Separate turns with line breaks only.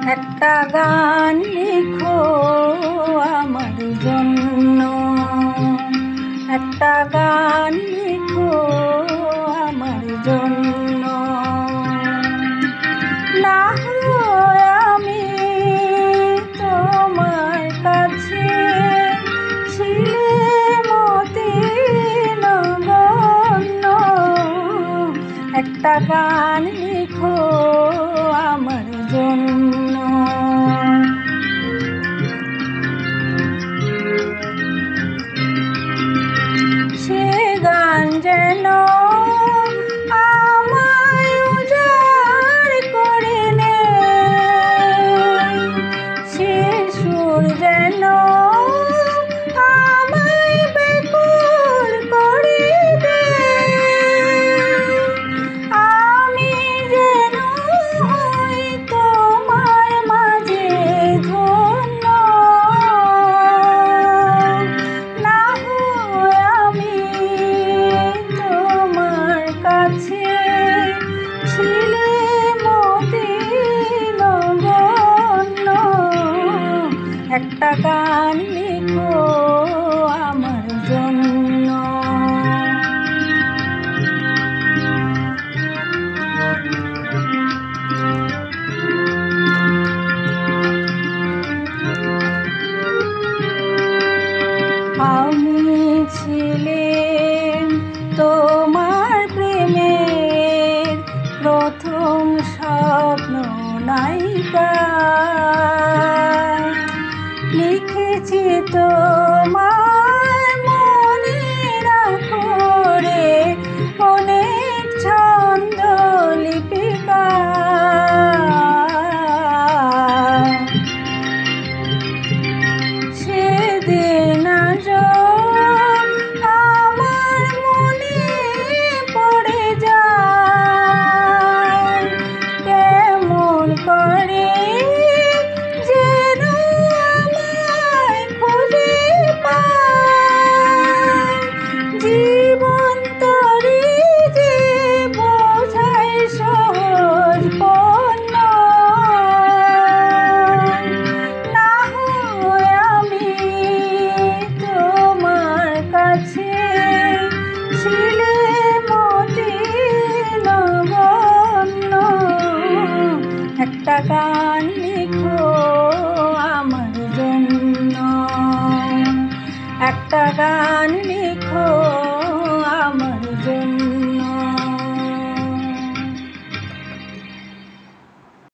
একটা গান লিখো আমার জন্য, একটা গান লিখো আমার জন্য। না হয় আমি তোমার কাছে ছিলে মতি নগণ্য, একটা গান লিখো আমার জন্য। সে গান যেন আমায় উজাড় করে নেয়, সে সুর যেন আমায় বেকুল করে দেয়। আমি যেন হই তোমার মাঝে ধন্য, না হয় আমি তোমার কাছে ছিলে মতি নগণ্য, একটা গান লিখো আমার জন্য। আমি ছিলেন তোমার প্রেমের প্রথম স্বপ্ন নায়িকা, লিখেছি তোমার মনের আখরে অনেক ছন্দ লিপিকা। সেদিন আজ আমার মনে পড়ে যায়, কেমন করে যেন আমায় খুঁজে পায়। জীবন তরি যে বোঝায় সহজ পণ্য, না হয় আমি তোমার কাছে ছিলে মতি নগণ্য, একটা গান লিখো আমার জন্য, একটা গান লিখো